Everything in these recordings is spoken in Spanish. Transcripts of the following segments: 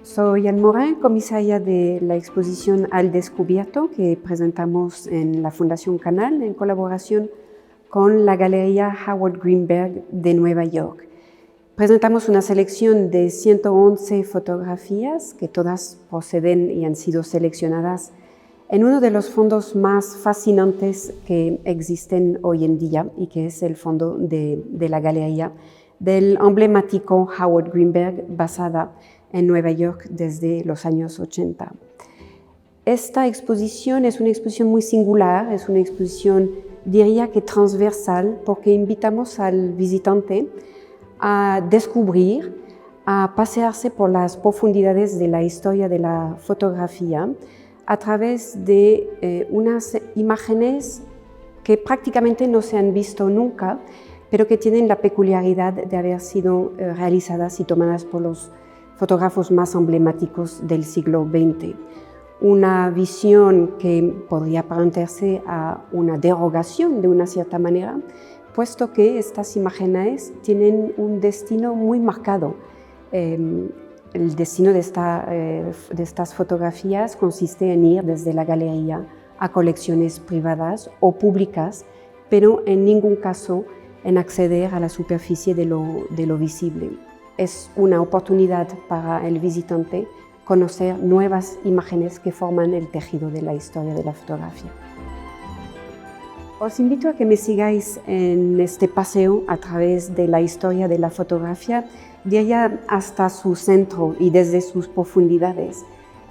Soy Anne Morin, comisaria de la exposición Al Descubierto que presentamos en la Fundación Canal en colaboración con la Galería Howard Greenberg de Nueva York. Presentamos una selección de 111 fotografías que todas proceden y han sido seleccionadas en uno de los fondos más fascinantes que existen hoy en día y que es el fondo de la galería del emblemático Howard Greenberg basada en Nueva York desde los años 80. Esta exposición es una exposición muy singular, es una exposición, diría que transversal, porque invitamos al visitante a descubrir, a pasearse por las profundidades de la historia de la fotografía a través de unas imágenes que prácticamente no se han visto nunca, pero que tienen la peculiaridad de haber sido realizadas y tomadas por los fotógrafos más emblemáticos del siglo XX. Una visión que podría parecerse a una derogación de una cierta manera, puesto que estas imágenes tienen un destino muy marcado. El destino de estas fotografías consiste en ir desde la galería a colecciones privadas o públicas, pero en ningún caso en acceder a la superficie de lo visible. Es una oportunidad para el visitante conocer nuevas imágenes que forman el tejido de la historia de la fotografía. Os invito a que me sigáis en este paseo a través de la historia de la fotografía, de allá hasta su centro y desde sus profundidades.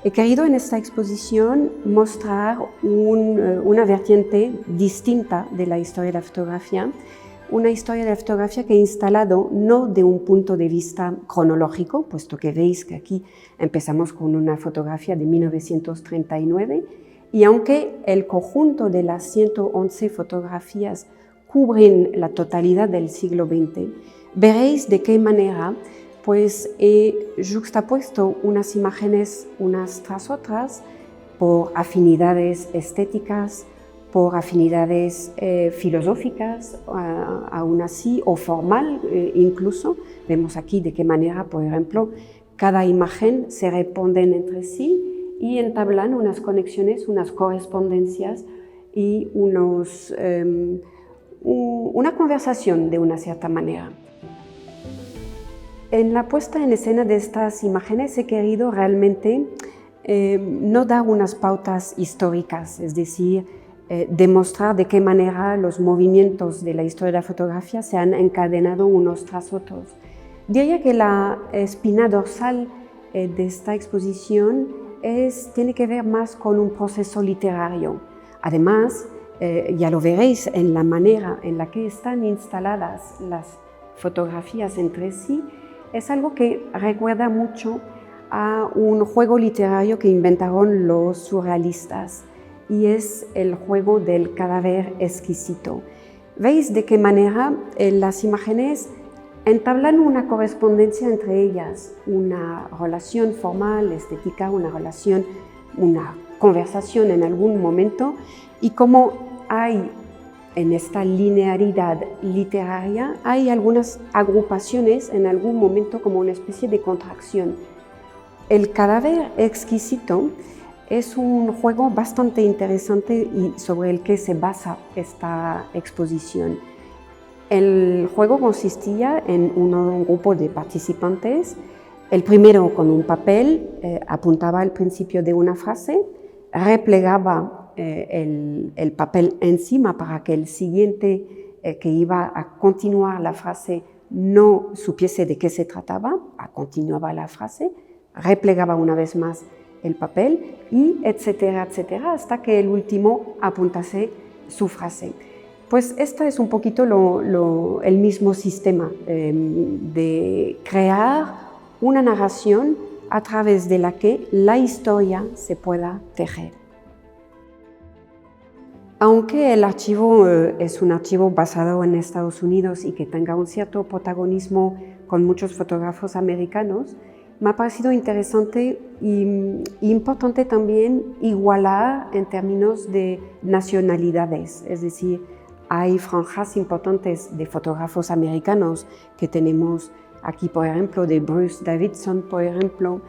He querido en esta exposición mostrar una vertiente distinta de la historia de la fotografía, una historia de la fotografía que he instalado no de un punto de vista cronológico, puesto que veis que aquí empezamos con una fotografía de 1939, y aunque el conjunto de las 111 fotografías cubren la totalidad del siglo XX, veréis de qué manera pues, he juxtapuesto unas imágenes unas tras otras por afinidades estéticas, por afinidades filosóficas, aún así, o formal incluso. Vemos aquí de qué manera, por ejemplo, cada imagen se responden entre sí y entablan unas conexiones, unas correspondencias y una conversación de una cierta manera. En la puesta en escena de estas imágenes he querido realmente no dar unas pautas históricas, es decir, demostrar de qué manera los movimientos de la historia de la fotografía se han encadenado unos tras otros. Diría que la espina dorsal de esta exposición tiene que ver más con un proceso literario. Además, ya lo veréis en la manera en la que están instaladas las fotografías entre sí, es algo que recuerda mucho a un juego literario que inventaron los surrealistas, y es el juego del cadáver exquisito. ¿Veis de qué manera las imágenes entablan una correspondencia entre ellas, una relación formal, estética, una conversación en algún momento, y como hay en esta linearidad literaria, hay algunas agrupaciones en algún momento como una especie de contracción. El cadáver exquisito es un juego bastante interesante y sobre el que se basa esta exposición. El juego consistía en un grupo de participantes. El primero con un papel apuntaba al principio de una frase, replegaba el papel encima para que el siguiente que iba a continuar la frase no supiese de qué se trataba, continuaba la frase, replegaba una vez más el papel y etcétera, etcétera, hasta que el último apuntase su frase. Pues este es un poquito el mismo sistema de crear una narración a través de la que la historia se pueda tejer. Aunque el archivo es un archivo basado en Estados Unidos y que tenga un cierto protagonismo con muchos fotógrafos americanos, me ha parecido interesante e importante también igualar en términos de nacionalidades, es decir, hay franjas importantes de fotógrafos americanos que tenemos aquí por ejemplo de Bruce Davidson, por ejemplo,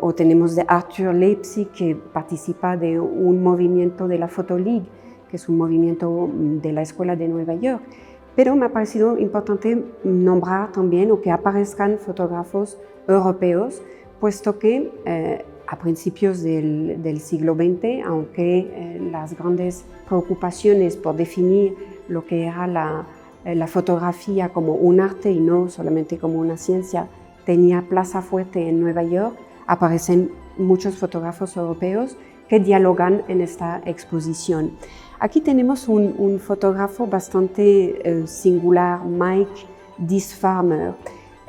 o tenemos de Arthur Leipzig, que participa de un movimiento de la Photo League, que es un movimiento de la Escuela de Nueva York. Pero me ha parecido importante nombrar también o que aparezcan fotógrafos europeos, puesto que a principios del siglo XX, aunque las grandes preocupaciones por definir lo que era la fotografía como un arte y no solamente como una ciencia, tenía plaza fuerte en Nueva York, aparecen muchos fotógrafos europeos que dialogan en esta exposición. Aquí tenemos un fotógrafo bastante singular, Mike Disfarmer.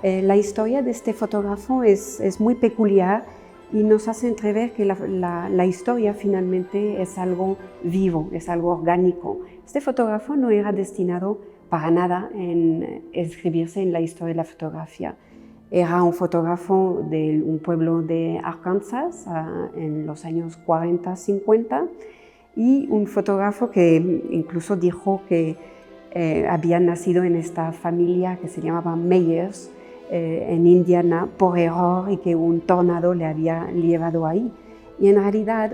La historia de este fotógrafo es muy peculiar y nos hace entrever que la historia finalmente es algo vivo, es algo orgánico. Este fotógrafo no era destinado para nada en inscribirse en la historia de la fotografía. Era un fotógrafo de un pueblo de Arkansas en los años 40-50 y un fotógrafo que incluso dijo que había nacido en esta familia que se llamaba Meyers en Indiana por error y que un tornado le había llevado ahí. Y en realidad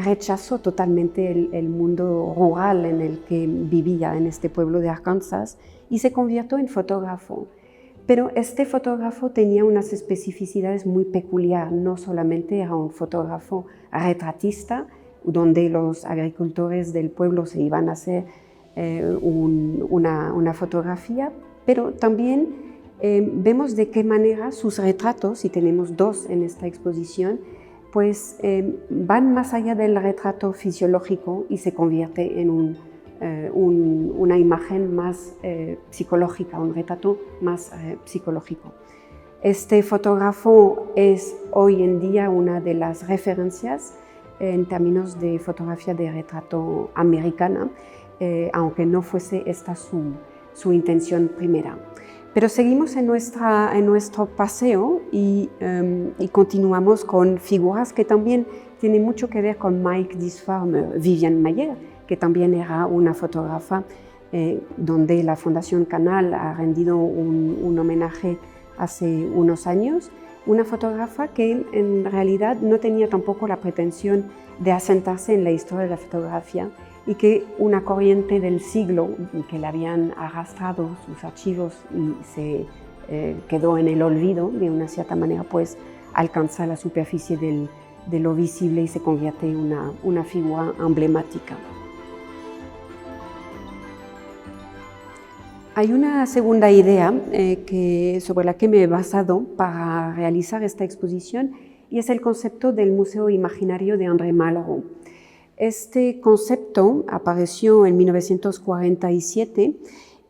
rechazó totalmente el mundo rural en el que vivía en este pueblo de Arkansas y se convirtió en fotógrafo. Pero este fotógrafo tenía unas especificidades muy peculiares, no solamente era un fotógrafo retratista, donde los agricultores del pueblo se iban a hacer una fotografía, pero también vemos de qué manera sus retratos, y tenemos dos en esta exposición, pues van más allá del retrato fisiológico y se convierte en una imagen más psicológica, un retrato más psicológico. Este fotógrafo es hoy en día una de las referencias en términos de fotografía de retrato americana, aunque no fuese esta su intención primera. Pero seguimos en nuestro paseo y continuamos con figuras que también tienen mucho que ver con Mike Disfarmer. Viviane Mayer, que también era una fotógrafa donde la Fundación Canal ha rendido un homenaje hace unos años. Una fotógrafa que en realidad no tenía tampoco la pretensión de asentarse en la historia de la fotografía y que una corriente del siglo que le habían arrastrado sus archivos y se quedó en el olvido de una cierta manera, pues alcanza la superficie de lo visible y se convierte en una figura emblemática. Hay una segunda idea sobre la que me he basado para realizar esta exposición y es el concepto del Museo Imaginario de André Malraux. Este concepto apareció en 1947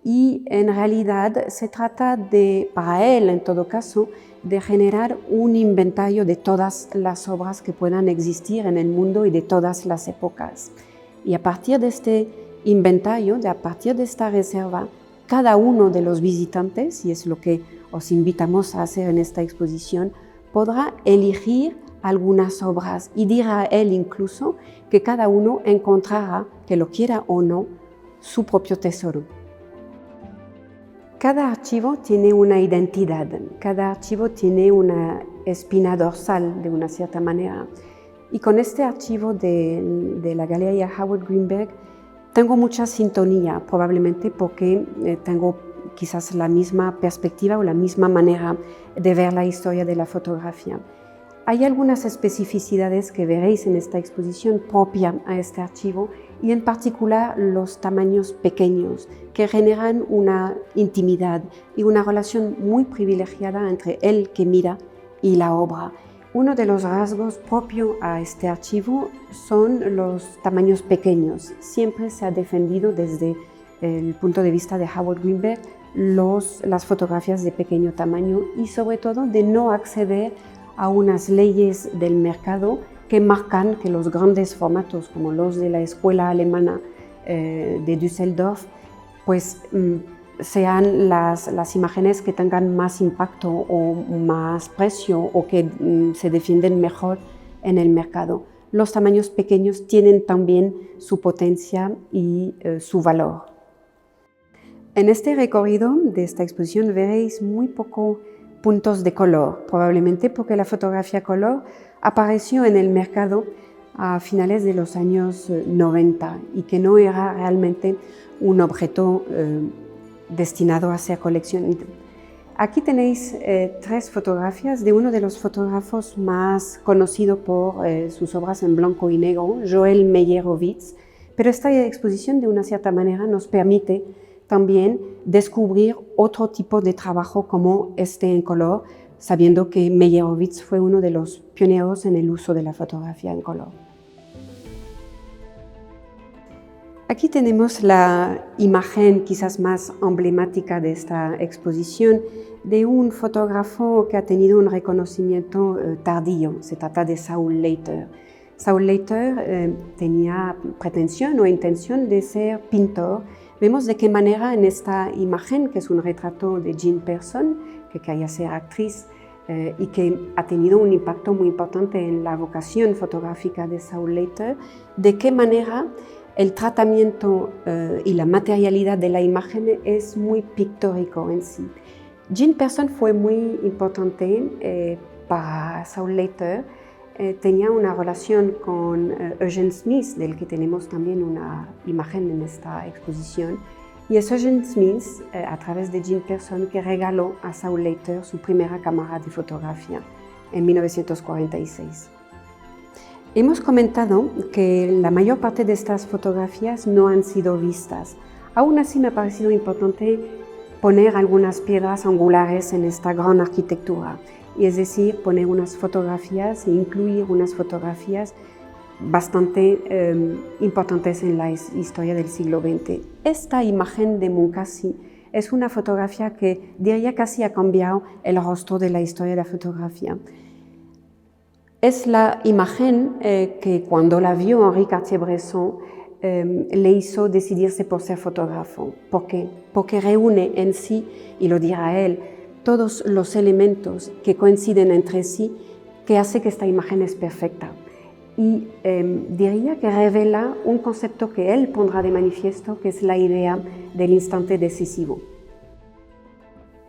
y en realidad se trata para él en todo caso, de generar un inventario de todas las obras que puedan existir en el mundo y de todas las épocas. Y a partir de este inventario, a partir de esta reserva, cada uno de los visitantes, y es lo que os invitamos a hacer en esta exposición, podrá elegir algunas obras y dirá él incluso que cada uno encontrará, que lo quiera o no, su propio tesoro. Cada archivo tiene una identidad, cada archivo tiene una espina dorsal de una cierta manera. Y con este archivo de la Galería Howard Greenberg tengo mucha sintonía, probablemente porque tengo quizás la misma perspectiva o la misma manera de ver la historia de la fotografía. Hay algunas especificidades que veréis en esta exposición propia a este archivo y en particular los tamaños pequeños que generan una intimidad y una relación muy privilegiada entre el que mira y la obra. Uno de los rasgos propios a este archivo son los tamaños pequeños. Siempre se ha defendido desde el punto de vista de Howard Greenberg las fotografías de pequeño tamaño y sobre todo de no acceder a unas leyes del mercado que marcan que los grandes formatos como los de la escuela alemana de Düsseldorf pues sean las imágenes que tengan más impacto o más precio o que se defienden mejor en el mercado. Los tamaños pequeños tienen también su potencia y su valor. En este recorrido de esta exposición veréis muy pocos puntos de color, probablemente porque la fotografía color apareció en el mercado a finales de los años 90 y que no era realmente un objeto destinado a ser colección. Aquí tenéis tres fotografías de uno de los fotógrafos más conocidos por sus obras en blanco y negro, Joel Meyerowitz, pero esta exposición de una cierta manera nos permite también descubrir otro tipo de trabajo como este en color, sabiendo que Meyerowitz fue uno de los pioneros en el uso de la fotografía en color. Aquí tenemos la imagen quizás más emblemática de esta exposición de un fotógrafo que ha tenido un reconocimiento tardío. Se trata de Saul Leiter. Saul Leiter tenía pretensión o intención de ser pintor. Vemos de qué manera en esta imagen, que es un retrato de Jean Persson, que quería ser actriz y que ha tenido un impacto muy importante en la vocación fotográfica de Saul Leiter, de qué manera el tratamiento y la materialidad de la imagen es muy pictórico en sí. Jean Persson fue muy importante para Saul Leiter. Tenía una relación con Eugene Smith, del que tenemos también una imagen en esta exposición. Y es Eugene Smith, a través de Jean Persson, que regaló a Saul Leiter su primera cámara de fotografía en 1946. Hemos comentado que la mayor parte de estas fotografías no han sido vistas. Aún así me ha parecido importante poner algunas piedras angulares en esta gran arquitectura, y es decir, poner unas fotografías e incluir unas fotografías bastante importantes en la historia del siglo XX. Esta imagen de Munkaci es una fotografía que diría casi ha cambiado el rostro de la historia de la fotografía. Es la imagen que cuando la vio Henri Cartier-Bresson le hizo decidirse por ser fotógrafo. ¿Por qué? Porque reúne en sí, y lo dirá él, todos los elementos que coinciden entre sí, que hace que esta imagen es perfecta. Y diría que revela un concepto que él pondrá de manifiesto, que es la idea del instante decisivo.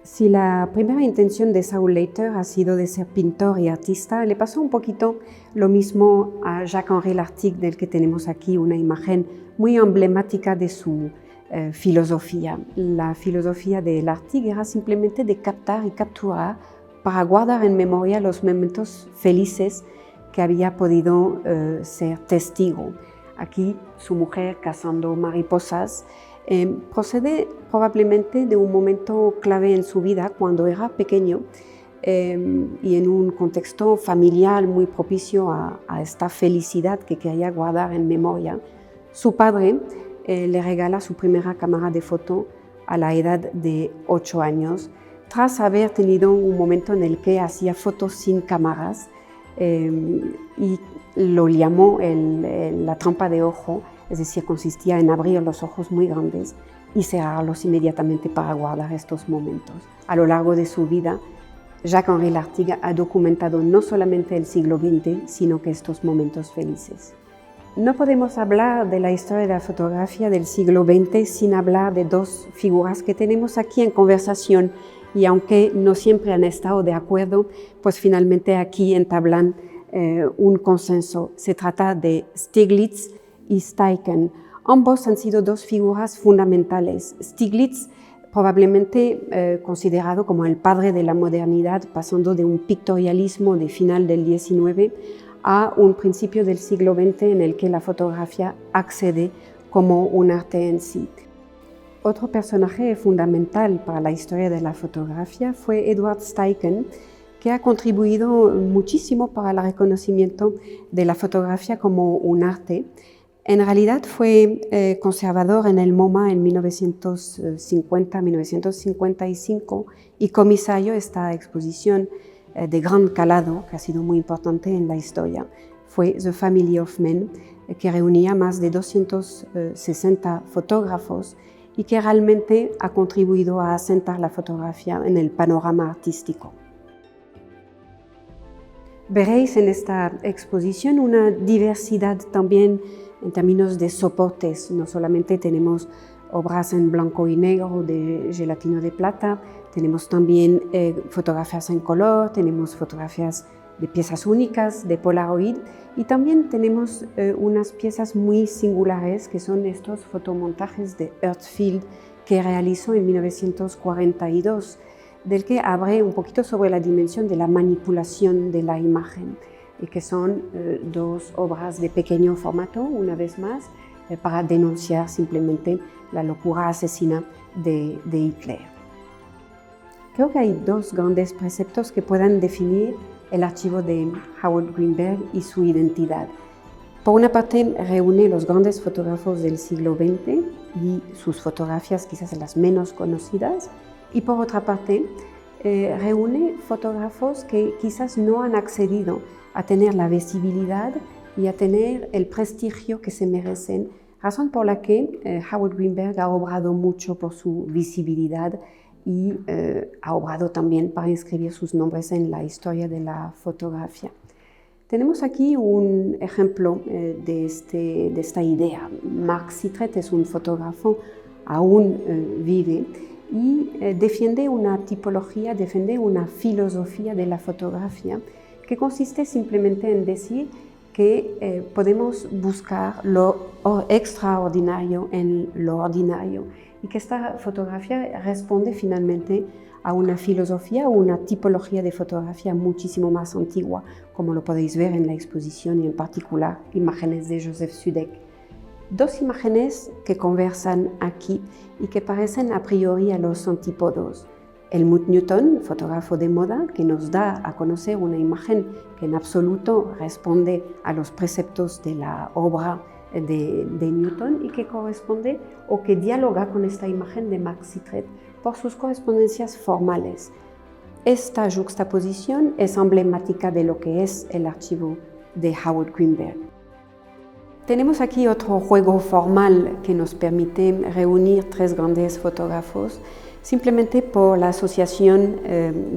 Si la primera intención de Saul Leiter ha sido de ser pintor y artista, le pasó un poquito lo mismo a Jacques-Henri Lartigue, del que tenemos aquí una imagen muy emblemática de su filosofía. La filosofía de Lartigue era simplemente de captar y capturar para guardar en memoria los momentos felices que había podido ser testigo. Aquí su mujer cazando mariposas procede probablemente de un momento clave en su vida cuando era pequeño y en un contexto familiar muy propicio a esta felicidad que quería guardar en memoria. Su padre le regala su primera cámara de foto a la edad de 8 años, tras haber tenido un momento en el que hacía fotos sin cámaras y lo llamó la trampa de ojo, es decir, consistía en abrir los ojos muy grandes y cerrarlos inmediatamente para guardar estos momentos. A lo largo de su vida, Jacques-Henri Lartigue ha documentado no solamente el siglo XX, sino que estos momentos felices. No podemos hablar de la historia de la fotografía del siglo XX sin hablar de dos figuras que tenemos aquí en conversación y aunque no siempre han estado de acuerdo, pues finalmente aquí entablan un consenso. Se trata de Stieglitz y Steichen. Ambos han sido dos figuras fundamentales. Stieglitz, probablemente considerado como el padre de la modernidad, pasando de un pictorialismo de final del XIX a un principio del siglo XX en el que la fotografía accede como un arte en sí. Otro personaje fundamental para la historia de la fotografía fue Edward Steichen, que ha contribuido muchísimo para el reconocimiento de la fotografía como un arte. En realidad fue conservador en el MoMA en 1950-1955 y comisario esta exposición de gran calado, que ha sido muy importante en la historia. Fue The Family of Men, que reunía más de 260 fotógrafos y que realmente ha contribuido a asentar la fotografía en el panorama artístico. Veréis en esta exposición una diversidad también en términos de soportes. No solamente tenemos obras en blanco y negro de Gelatino de Plata, tenemos también fotografías en color, tenemos fotografías de piezas únicas, de Polaroid, y también tenemos unas piezas muy singulares que son estos fotomontajes de Earthfield que realizó en 1942, del que abre un poquito sobre la dimensión de la manipulación de la imagen, y que son dos obras de pequeño formato, una vez más, para denunciar simplemente la locura asesina de Hitler. Creo que hay dos grandes preceptos que puedan definir el archivo de Howard Greenberg y su identidad. Por una parte, reúne los grandes fotógrafos del siglo XX y sus fotografías quizás las menos conocidas, y por otra parte, reúne fotógrafos que quizás no han accedido a tener la visibilidad y a tener el prestigio que se merecen, razón por la que Howard Greenberg ha obrado mucho por su visibilidad y ha obrado también para inscribir sus nombres en la historia de la fotografía. Tenemos aquí un ejemplo de esta idea. Marc Citret es un fotógrafo, aún vive, y defiende una tipología, defiende una filosofía de la fotografía que consiste simplemente en decir que podemos buscar lo extraordinario en lo ordinario, y que esta fotografía responde finalmente a una filosofía o una tipología de fotografía muchísimo más antigua, como lo podéis ver en la exposición, y en particular imágenes de Joseph Sudek. Dos imágenes que conversan aquí y que parecen a priori a los antípodos. Helmut Newton, fotógrafo de moda, que nos da a conocer una imagen que en absoluto responde a los preceptos de la obra de Newton y que corresponde o que dialoga con esta imagen de Marc Citret por sus correspondencias formales. Esta juxtaposición es emblemática de lo que es el archivo de Howard Greenberg. Tenemos aquí otro juego formal que nos permite reunir tres grandes fotógrafos simplemente por la asociación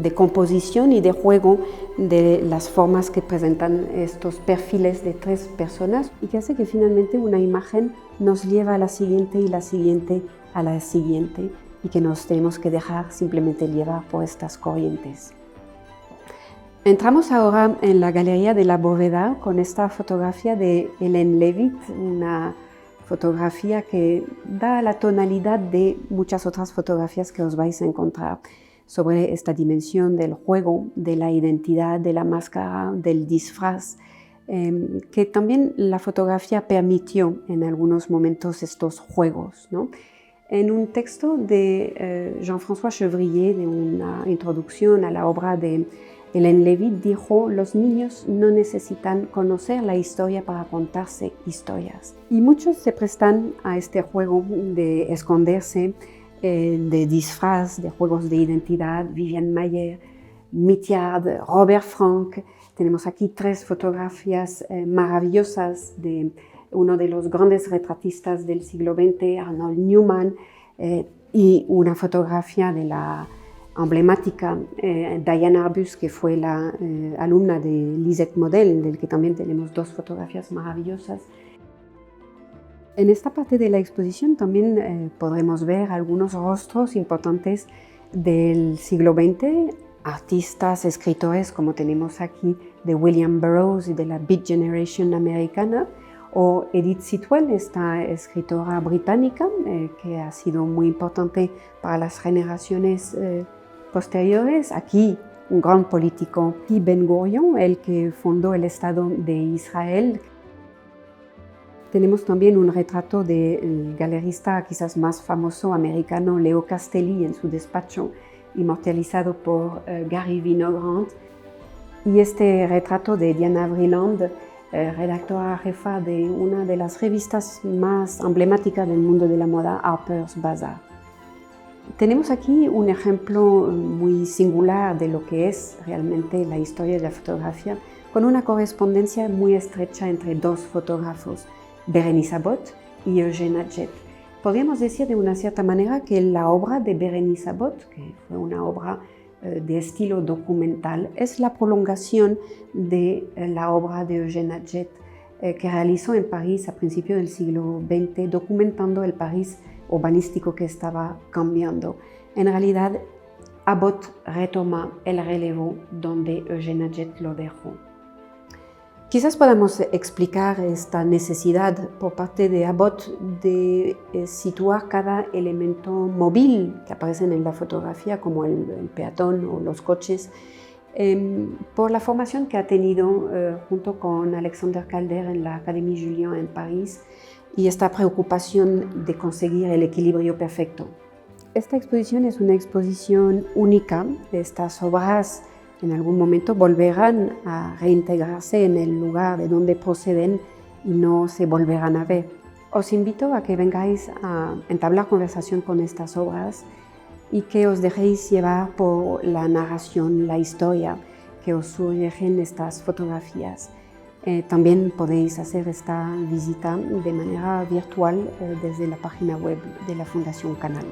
de composición y de juego de las formas que presentan estos perfiles de tres personas, y que hace que finalmente una imagen nos lleva a la siguiente y la siguiente a la siguiente, y que nos tenemos que dejar simplemente llevar por estas corrientes. Entramos ahora en la Galería de la Bóveda con esta fotografía de Hélène Lévit, una fotografía que da la tonalidad de muchas otras fotografías que os vais a encontrar sobre esta dimensión del juego, de la identidad, de la máscara, del disfraz, que también la fotografía permitió en algunos momentos estos juegos, ¿no? En un texto de Jean-François Chevrier, de una introducción a la obra de Hélène Lévit, dijo: los niños no necesitan conocer la historia para contarse historias. Y muchos se prestan a este juego de esconderse, de disfraz, de juegos de identidad. Viviane Mayer, Mitiard, Robert Frank. Tenemos aquí tres fotografías maravillosas de uno de los grandes retratistas del siglo XX, Arnold Newman, y una fotografía de la emblemática Diane Arbus, que fue la alumna de Lisette Model, del que también tenemos dos fotografías maravillosas. En esta parte de la exposición también podremos ver algunos rostros importantes del siglo XX, artistas, escritores, como tenemos aquí de William Burroughs y de la Beat Generation americana, o Edith Sitwell, esta escritora británica que ha sido muy importante para las generaciones posteriores. Aquí un gran político, Ben Gurion, el que fundó el Estado de Israel. Tenemos también un retrato del galerista quizás más famoso americano, Leo Castelli, en su despacho, inmortalizado por Gary Winogrand. Y este retrato de Diana Vreeland, redactora jefa de una de las revistas más emblemáticas del mundo de la moda, Harper's Bazaar. Tenemos aquí un ejemplo muy singular de lo que es realmente la historia de la fotografía, con una correspondencia muy estrecha entre dos fotógrafos, Bérénice Abbott y Eugène Adjet. Podríamos decir de una cierta manera que la obra de Bérénice Abbott, que fue una obra de estilo documental, es la prolongación de la obra de Eugène Adjet, que realizó en París a principios del siglo XX, documentando el París urbanístico que estaba cambiando. En realidad, Abbott retoma el relevo donde Eugène Adjet lo dejó. Quizás podamos explicar esta necesidad por parte de Abbott de situar cada elemento móvil que aparecen en la fotografía, como el peatón o los coches, por la formación que ha tenido junto con Alexander Calder en la Académie Julian en París y esta preocupación de conseguir el equilibrio perfecto. Esta exposición es una exposición única. Estas obras en algún momento volverán a reintegrarse en el lugar de donde proceden y no se volverán a ver. Os invito a que vengáis a entablar conversación con estas obras y que os dejéis llevar por la narración, la historia que os surgen estas fotografías. También podéis hacer esta visita de manera virtual desde la página web de la Fundación Canal.